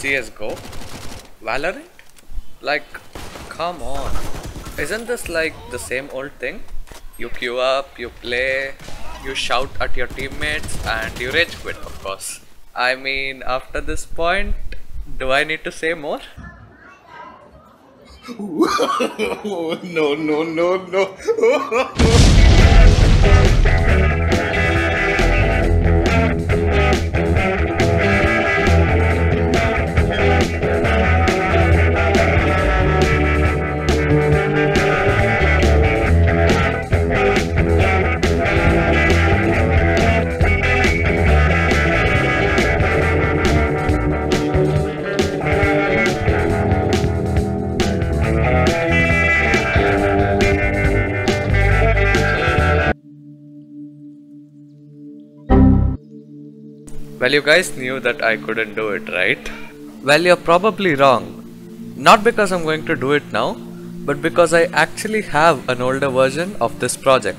CSGO? Valorant? Like, come on. Isn't this like the same old thing? You queue up, you play, you shout at your teammates, and you rage quit, of course. I mean, after this point, do I need to say more? No, no, no, no. Well, you guys knew that I couldn't do it, right? Well, you're probably wrong. Not because I'm going to do it now, but because I actually have an older version of this project.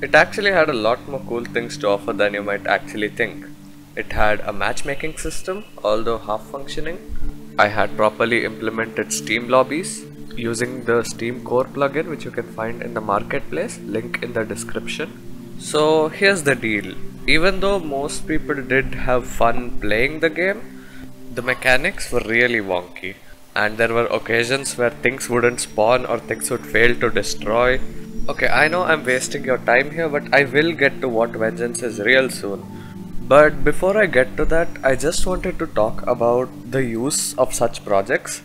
It actually had a lot more cool things to offer than you might actually think. It had a matchmaking system, although half functioning. I had properly implemented Steam lobbies using the Steam Core plugin, which you can find in the marketplace, link in the description. So here's the deal. Even though most people did have fun playing the game, the mechanics were really wonky, and there were occasions where things wouldn't spawn or things would fail to destroy. Okay, I know I'm wasting your time here, but I will get to what Vengeance is real soon. But before I get to that, I just wanted to talk about the use of such projects,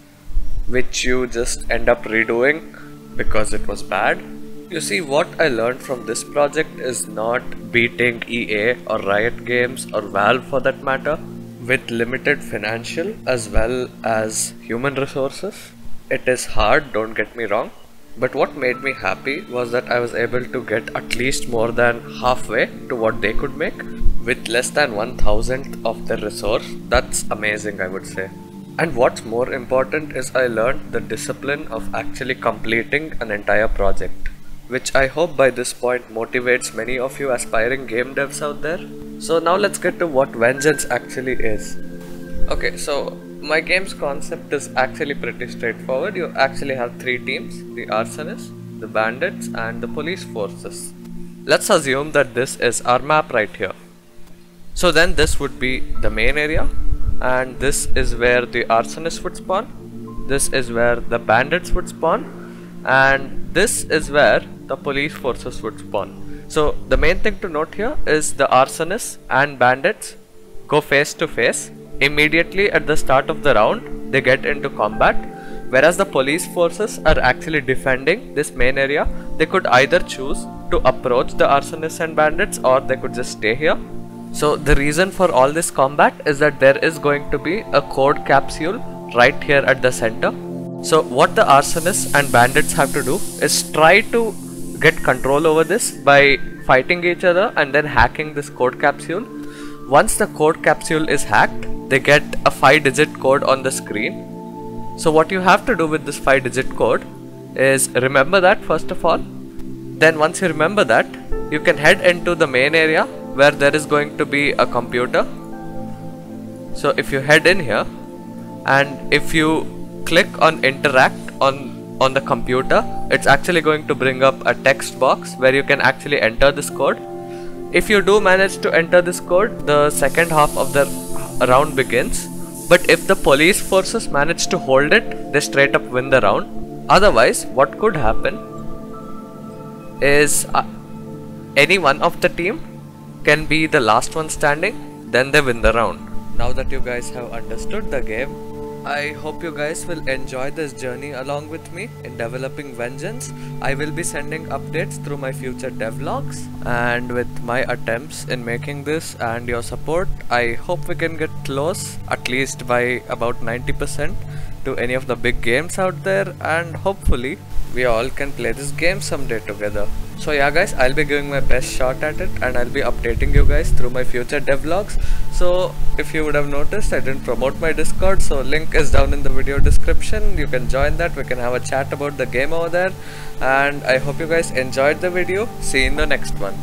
which you just end up redoing because it was bad. You see, what I learned from this project is not beating EA or Riot Games or Valve for that matter with limited financial as well as human resources. It is hard, don't get me wrong, but what made me happy was that I was able to get at least more than halfway to what they could make with less than 1,000th of their resource. That's amazing, I would say. And what's more important is I learned the discipline of actually completing an entire project, which I hope by this point motivates many of you aspiring game devs out there. So now let's get to what Vengeance actually is. Okay, so my game's concept is actually pretty straightforward. You actually have three teams: the Arsonists, the Bandits, and the Police Forces. Let's assume that this is our map right here. So then this would be the main area, and this is where the Arsonists would spawn, this is where the Bandits would spawn, and this is where the Police Forces would spawn. So the main thing to note here is the Arsonists and Bandits go face to face. Immediately at the start of the round they get into combat, whereas the Police Forces are actually defending this main area. They could either choose to approach the Arsonists and Bandits, or they could just stay here. So the reason for all this combat is that there is going to be a code capsule right here at the center. So what the Arsonists and Bandits have to do is try to get control over this by fighting each other and then hacking this code capsule. Once the code capsule is hacked, they get a 5-digit code on the screen. So what you have to do with this 5-digit code is remember that first of all. Then once you remember that, you can head into the main area where there is going to be a computer. So if you head in here and if you click on interact on the computer, it's actually going to bring up a text box where you can actually enter this code. If you do manage to enter this code, the second half of the round begins. But if the Police Forces manage to hold it, they straight up win the round. Otherwise, what could happen is any one of the team can be the last one standing, then they win the round. Now that you guys have understood the game, I hope you guys will enjoy this journey along with me in developing Vengeance. I will be sending updates through my future devlogs, and with my attempts in making this and your support, I hope we can get close at least by about 90% to any of the big games out there, and hopefully we all can play this game someday together. So yeah guys, I'll be giving my best shot at it and I'll be updating you guys through my future devlogs. So if you would have noticed, I didn't promote my Discord, so link is down in the video description. You can join that, we can have a chat about the game over there, and I hope you guys enjoyed the video. See you in the next one.